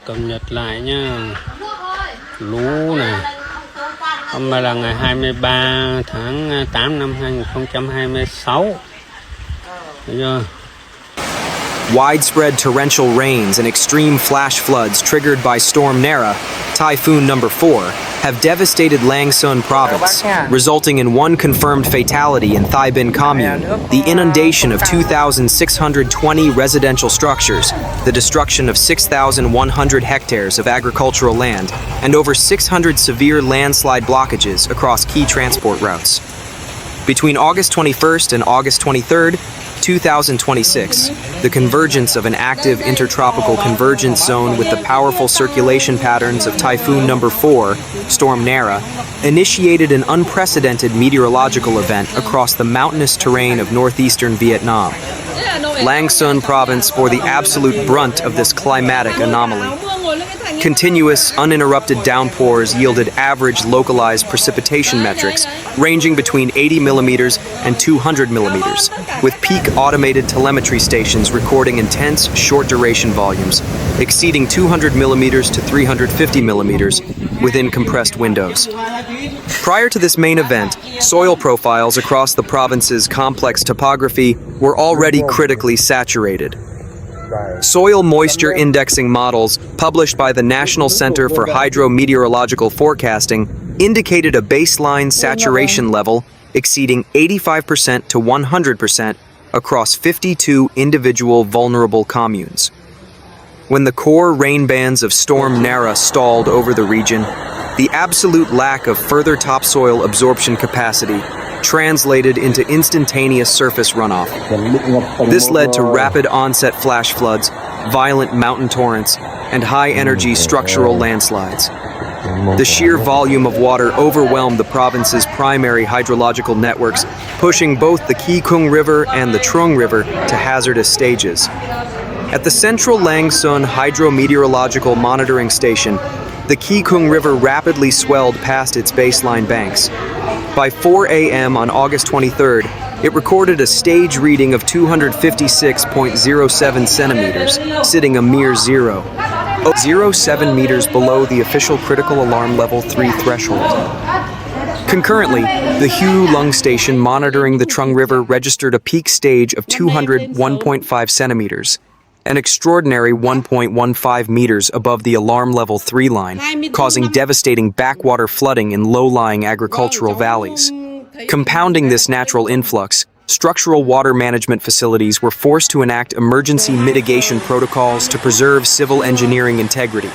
Cập nhật lại nhá. Lũ này. Hôm nay là ngày 23 tháng 8 năm 2026. Thấy chưa? Widespread torrential rains and extreme flash floods triggered by Storm Narra, Typhoon No. 4, have devastated Lạng Sơn Province, resulting in one confirmed fatality in Thái Bình Commune, the inundation of 2,620 residential structures, the destruction of 6,100 hectares of agricultural land, and over 600 severe landslide blockages across key transport routes. Between August 21st and August 23rd, 2026, the convergence of an active intertropical convergence zone with the powerful circulation patterns of Typhoon No. 4, Storm Narra, initiated an unprecedented meteorological event across the mountainous terrain of northeastern Vietnam. Lạng Sơn Province bore the absolute brunt of this climatic anomaly. Continuous, uninterrupted downpours yielded average localized precipitation metrics ranging between 80 millimeters and 200 millimeters, with peak automated telemetry stations recording intense, short-duration volumes, exceeding 200 millimeters to 350 millimeters within compressed windows. Prior to this main event, soil profiles across the province's complex topography were already critically saturated. Soil moisture indexing models published by the National Center for Hydro-Meteorological Forecasting indicated a baseline saturation level exceeding 85% to 100% across 52 individual vulnerable communes. When the core rain bands of Storm Narra stalled over the region, the absolute lack of further topsoil absorption capacity translated into instantaneous surface runoff. This led to rapid onset flash floods, violent mountain torrents, and high-energy structural landslides. The sheer volume of water overwhelmed the province's primary hydrological networks, pushing both the Kỳ Cùng River and the Trung River to hazardous stages. At the central Lạng Sơn Hydro-Meteorological Monitoring Station, the Kỳ Cùng River rapidly swelled past its baseline banks. By 4 a.m. on August 23rd, it recorded a stage reading of 256.07 centimeters, sitting a mere 0.07 meters below the official critical alarm level 3 threshold. Concurrently, the Hue Lung Station monitoring the Trung River registered a peak stage of 201.5 centimeters, an extraordinary 1.15 meters above the alarm level 3 line, causing devastating backwater flooding in low-lying agricultural valleys. Compounding this natural influx, structural water management facilities were forced to enact emergency mitigation protocols to preserve civil engineering integrity.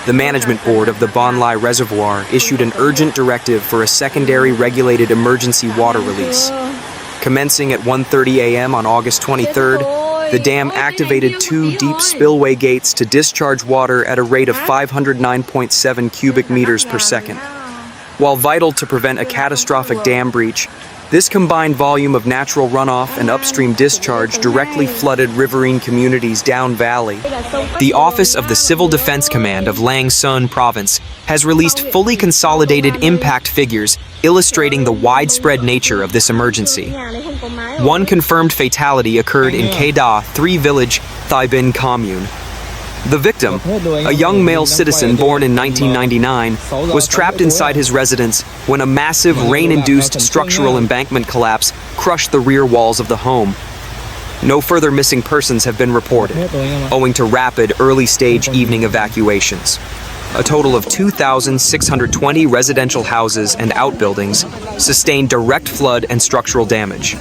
The management board of the Bon Lai Reservoir issued an urgent directive for a secondary regulated emergency water release. Commencing at 1:30 a.m. on August 23rd, the dam activated 2 deep spillway gates to discharge water at a rate of 509.7 cubic meters per second. While vital to prevent a catastrophic dam breach, this combined volume of natural runoff and upstream discharge directly flooded riverine communities down valley. The Office of the Civil Defense Command of Lạng Sơn Province has released fully consolidated impact figures illustrating the widespread nature of this emergency. One confirmed fatality occurred in Keda 3 village, Thái Bình Commune. The victim, a young male citizen born in 1999, was trapped inside his residence when a massive rain-induced structural embankment collapse crushed the rear walls of the home. No further missing persons have been reported, owing to rapid early-stage evening evacuations. A total of 2,620 residential houses and outbuildings sustained direct flood and structural damage.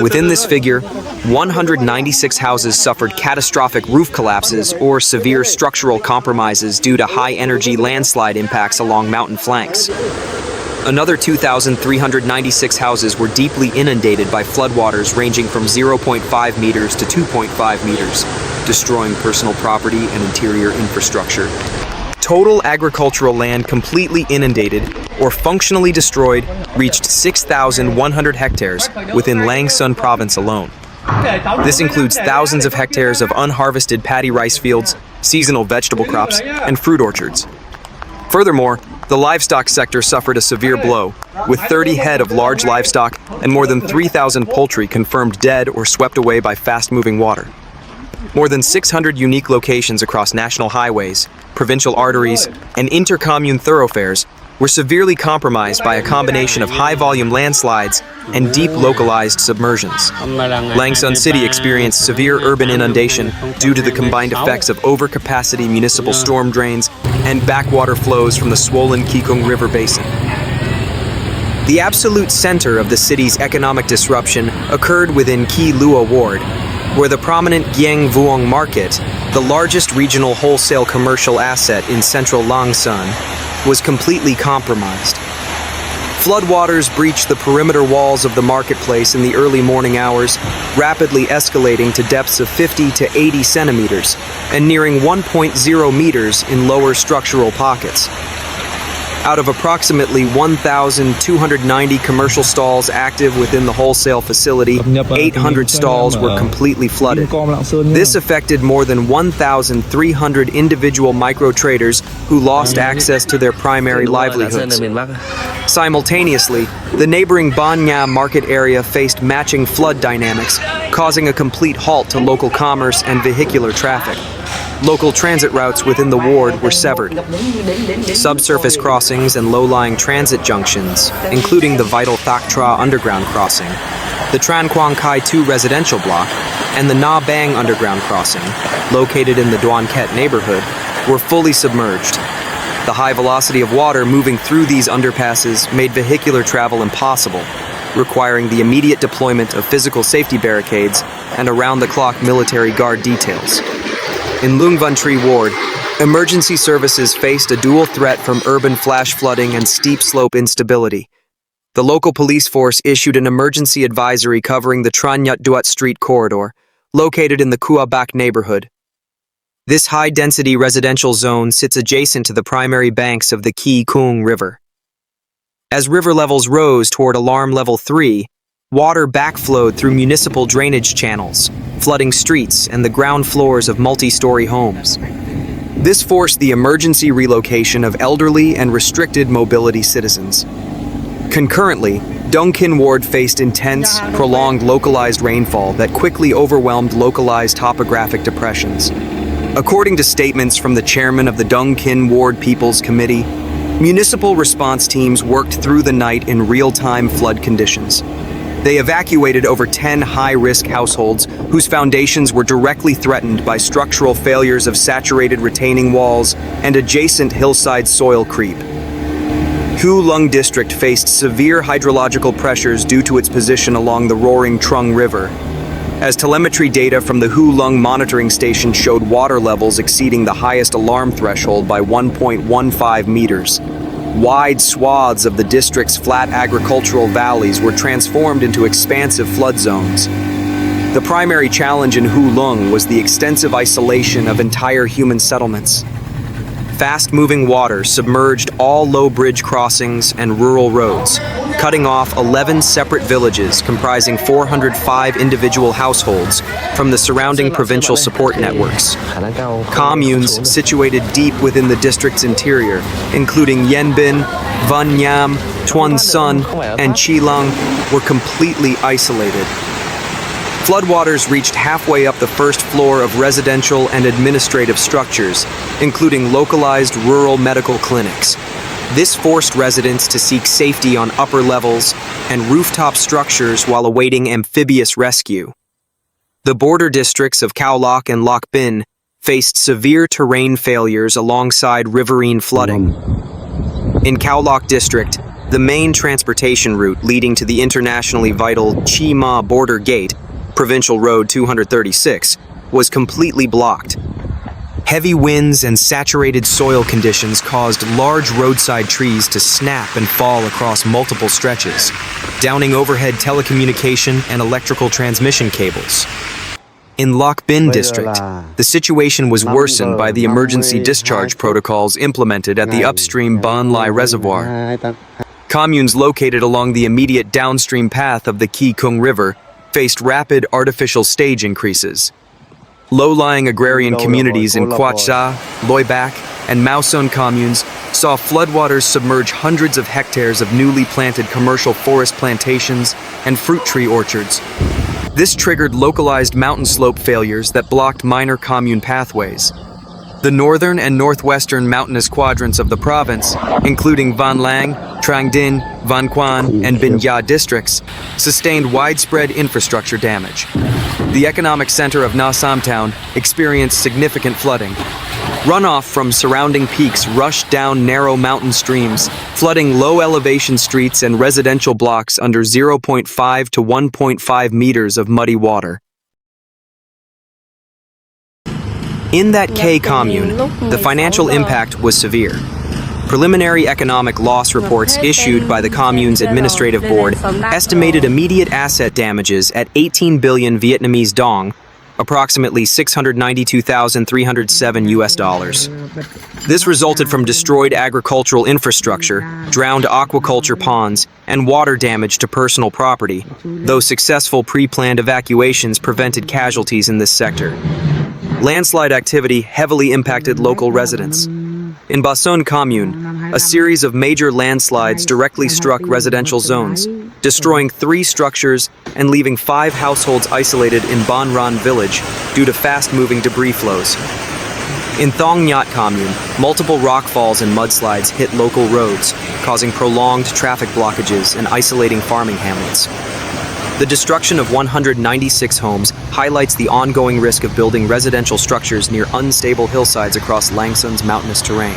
Within this figure, 196 houses suffered catastrophic roof collapses or severe structural compromises due to high-energy landslide impacts along mountain flanks. Another 2,396 houses were deeply inundated by floodwaters ranging from 0.5 meters to 2.5 meters, destroying personal property and interior infrastructure. Total agricultural land completely inundated or functionally destroyed reached 6,100 hectares within Lạng Sơn Province alone. This includes thousands of hectares of unharvested paddy rice fields, seasonal vegetable crops, and fruit orchards. Furthermore, the livestock sector suffered a severe blow, with 30 head of large livestock and more than 3,000 poultry confirmed dead or swept away by fast-moving water. More than 600 unique locations across national highways, provincial arteries, and inter-commune thoroughfares were severely compromised by a combination of high-volume landslides and deep localized submersions. Lạng Sơn City experienced severe urban inundation due to the combined effects of overcapacity municipal storm drains and backwater flows from the swollen Kỳ Cùng River basin. The absolute center of the city's economic disruption occurred within Kỳ Lua ward, where the prominent Giang Vuong market, the largest regional wholesale commercial asset in central Lạng Sơn, was completely compromised. Floodwaters breached the perimeter walls of the marketplace in the early morning hours, rapidly escalating to depths of 50 to 80 centimeters and nearing 1.0 meters in lower structural pockets. Out of approximately 1,290 commercial stalls active within the wholesale facility, 800 stalls were completely flooded. This affected more than 1,300 individual micro-traders who lost access to their primary livelihoods. Simultaneously, the neighboring Ban Nha market area faced matching flood dynamics, causing a complete halt to local commerce and vehicular traffic. Local transit routes within the ward were severed. Subsurface crossings and low-lying transit junctions, including the vital Thak Tra underground crossing, the Tran Quang Khai 2 residential block, and the Na Bang underground crossing, located in the Duan Ket neighborhood, were fully submerged. The high velocity of water moving through these underpasses made vehicular travel impossible, requiring the immediate deployment of physical safety barricades and around-the-clock military guard details. In Lung Van Tri ward, emergency services faced a dual threat from urban flash flooding and steep slope instability. The local police force issued an emergency advisory covering the Tran Nhut Duat Street corridor, located in the Kua Bak neighborhood. This high-density residential zone sits adjacent to the primary banks of the Kỳ Cùng River. As river levels rose toward alarm level 3, water backflowed through municipal drainage channels, flooding streets and the ground floors of multi-story homes. This forced the emergency relocation of elderly and restricted mobility citizens. Concurrently, Dong Kin ward faced intense, prolonged localized rainfall that quickly overwhelmed localized topographic depressions. According to statements from the chairman of the Dong Kin Ward People's Committee, municipal response teams worked through the night in real-time flood conditions. They evacuated over 10 high-risk households whose foundations were directly threatened by structural failures of saturated retaining walls and adjacent hillside soil creep. Hu Lung District faced severe hydrological pressures due to its position along the roaring Trung River, as telemetry data from the Hu Lung monitoring station showed water levels exceeding the highest alarm threshold by 1.15 meters. Wide swaths of the district's flat agricultural valleys were transformed into expansive flood zones. The primary challenge in Hu Lung was the extensive isolation of entire human settlements. Fast-moving water submerged all low bridge crossings and rural roads, cutting off 11 separate villages comprising 405 individual households from the surrounding provincial support networks. Communes situated deep within the district's interior, including Yen Bin, Van Nham, Tuan Sun, and Chi Lung, were completely isolated. Floodwaters reached halfway up the first floor of residential and administrative structures, including localized rural medical clinics. This forced residents to seek safety on upper levels and rooftop structures while awaiting amphibious rescue. The border districts of Khao Lak and Lak Bin faced severe terrain failures alongside riverine flooding. In Khao Lak district, the main transportation route leading to the internationally vital Chi Ma border gate, Provincial Road 236, was completely blocked. Heavy winds and saturated soil conditions caused large roadside trees to snap and fall across multiple stretches, downing overhead telecommunication and electrical transmission cables. In Lak Bin district, the situation was worsened by the emergency discharge protocols implemented at the upstream Ban Lai Reservoir. Communes located along the immediate downstream path of the Kỳ Cùng River faced rapid artificial stage increases. Low-lying agrarian communities in Quoc Sa, Loi Bak, and Mao Son communes saw floodwaters submerge hundreds of hectares of newly planted commercial forest plantations and fruit tree orchards. This triggered localized mountain slope failures that blocked minor commune pathways. The northern and northwestern mountainous quadrants of the province, including Van Lang, Trang Dinh, Van Quan, and Binh Ya districts, sustained widespread infrastructure damage. The economic center of Nha Sam town experienced significant flooding. Runoff from surrounding peaks rushed down narrow mountain streams, flooding low-elevation streets and residential blocks under 0.5 to 1.5 meters of muddy water. In that K commune, the financial impact was severe. Preliminary economic loss reports issued by the commune's administrative board estimated immediate asset damages at 18 billion Vietnamese dong, approximately $692,307 US. This resulted from destroyed agricultural infrastructure, drowned aquaculture ponds, and water damage to personal property, though successful pre-planned evacuations prevented casualties in this sector. Landslide activity heavily impacted local residents. In Ba Son Commune, a series of major landslides directly struck residential zones, destroying 3 structures and leaving 5 households isolated in Ban Ran village due to fast-moving debris flows. In Thong Nhat Commune, multiple rockfalls and mudslides hit local roads, causing prolonged traffic blockages and isolating farming hamlets. The destruction of 196 homes highlights the ongoing risk of building residential structures near unstable hillsides across Lạng Son's mountainous terrain.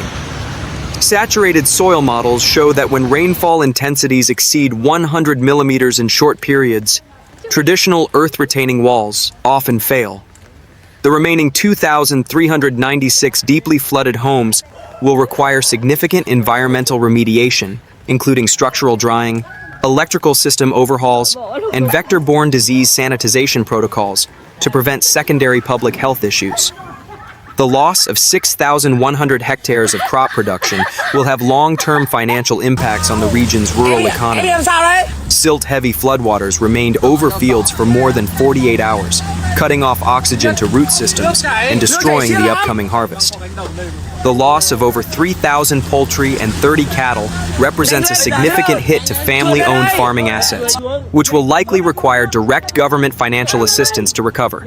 Saturated soil models show that when rainfall intensities exceed 100 millimeters in short periods, traditional earth-retaining walls often fail. The remaining 2,396 deeply flooded homes will require significant environmental remediation, including structural drying, electrical system overhauls, and vector-borne disease sanitization protocols to prevent secondary public health issues. The loss of 6,100 hectares of crop production will have long-term financial impacts on the region's rural economy. Silt-heavy floodwaters remained over fields for more than 48 hours, cutting off oxygen to root systems and destroying the upcoming harvest. The loss of over 3,000 poultry and 30 cattle represents a significant hit to family-owned farming assets, which will likely require direct government financial assistance to recover.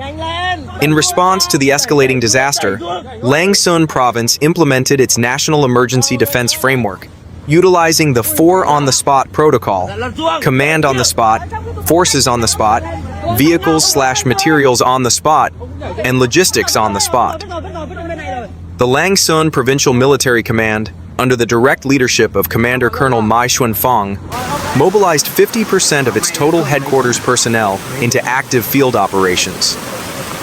In response to the escalating disaster, Lạng Sơn Province implemented its National Emergency Defense Framework, utilizing the 4 on-the-spot protocol: command on the spot, forces on the spot, vehicles/materials on the spot, and logistics on the spot. The Lạng Sơn Provincial Military Command, under the direct leadership of Commander Colonel Mai Xuân Phong, mobilized 50% of its total headquarters personnel into active field operations.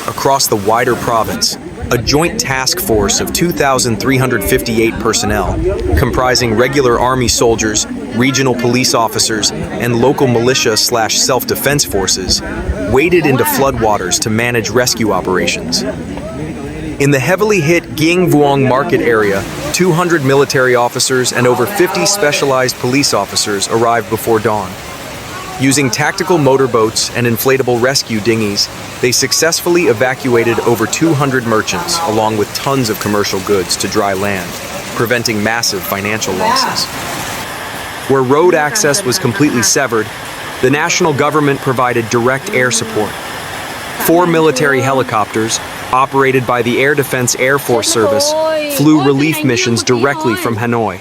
Across the wider province, a joint task force of 2,358 personnel, comprising regular army soldiers, regional police officers, and local militia/self-defense forces, waded into floodwaters to manage rescue operations. In the heavily hit Gieng Vuong market area, 200 military officers and over 50 specialized police officers arrived before dawn. Using tactical motorboats and inflatable rescue dinghies, they successfully evacuated over 200 merchants along with tons of commercial goods to dry land, preventing massive financial losses. Where road access was completely severed, the national government provided direct air support. 4 military helicopters, operated by the Air Defense Air Force Service, flew relief missions directly from Hanoi.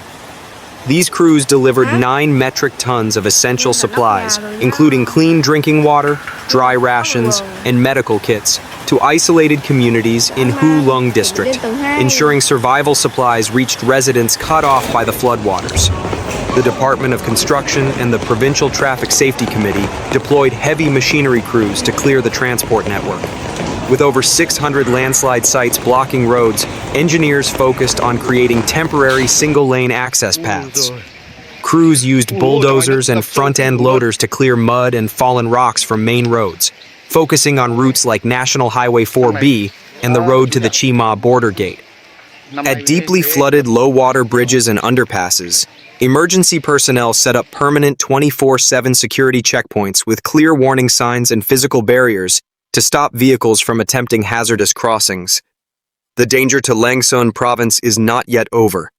These crews delivered 9 metric tons of essential supplies, including clean drinking water, dry rations, and medical kits, to isolated communities in Hu Lung district, ensuring survival supplies reached residents cut off by the floodwaters. The Department of Construction and the Provincial Traffic Safety Committee deployed heavy machinery crews to clear the transport network. With over 600 landslide sites blocking roads, engineers focused on creating temporary single-lane access paths. Crews used bulldozers and front-end loaders to clear mud and fallen rocks from main roads, focusing on routes like National Highway 4B and the road to the Chi Ma border gate. At deeply flooded low-water bridges and underpasses, emergency personnel set up permanent 24/7 security checkpoints with clear warning signs and physical barriers to stop vehicles from attempting hazardous crossings. The danger to Lạng Sơn Province is not yet over.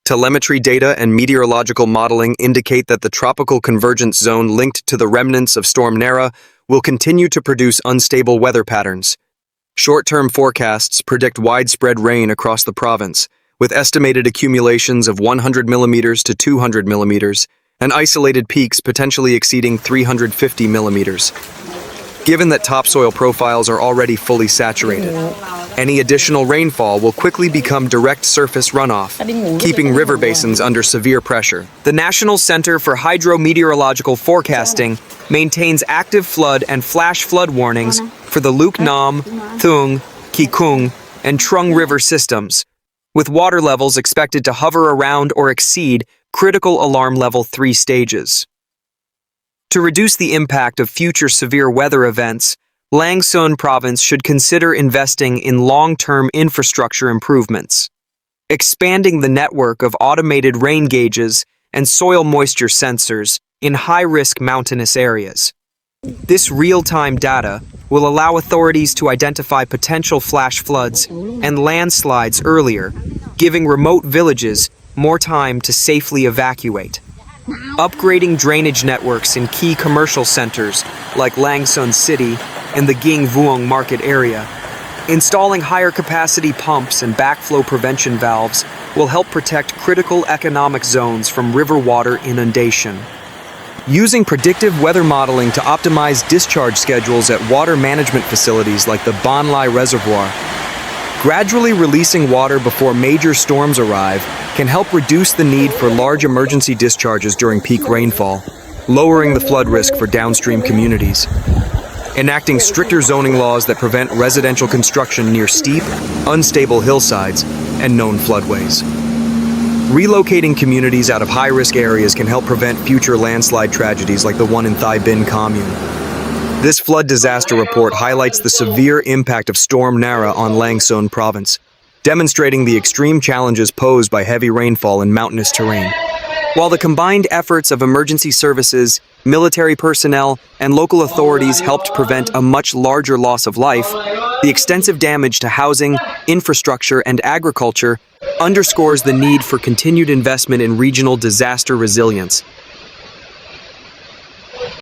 Telemetry data and meteorological modeling indicate that the tropical convergence zone linked to the remnants of Storm Narra will continue to produce unstable weather patterns. Short-term forecasts predict widespread rain across the province, with estimated accumulations of 100 millimeters to 200 millimeters, and isolated peaks potentially exceeding 350 millimeters. Given that topsoil profiles are already fully saturated, any additional rainfall will quickly become direct surface runoff, keeping river basins under severe pressure. The National Center for Hydro-Meteorological Forecasting maintains active flood and flash flood warnings for the Lục Nam, Thung, Kỳ Cùng, and Trung River systems, with water levels expected to hover around or exceed critical alarm level 3 stages. To reduce the impact of future severe weather events, Lạng Sơn Province should consider investing in long-term infrastructure improvements, expanding the network of automated rain gauges and soil moisture sensors in high-risk mountainous areas. This real-time data will allow authorities to identify potential flash floods and landslides earlier, giving remote villages more time to safely evacuate. Upgrading drainage networks in key commercial centers like Lạng Sơn City and the Ging Vuong market area, installing higher capacity pumps and backflow prevention valves will help protect critical economic zones from river water inundation. Using predictive weather modeling to optimize discharge schedules at water management facilities like the Ban Lai Reservoir, gradually releasing water before major storms arrive can help reduce the need for large emergency discharges during peak rainfall, lowering the flood risk for downstream communities. Enacting stricter zoning laws that prevent residential construction near steep, unstable hillsides and known floodways. Relocating communities out of high-risk areas can help prevent future landslide tragedies like the one in Thái Bình Commune. This flood disaster report highlights the severe impact of Storm Narra on Lạng Sơn Province, demonstrating the extreme challenges posed by heavy rainfall in mountainous terrain. While the combined efforts of emergency services, military personnel, and local authorities helped prevent a much larger loss of life, the extensive damage to housing, infrastructure, and agriculture underscores the need for continued investment in regional disaster resilience.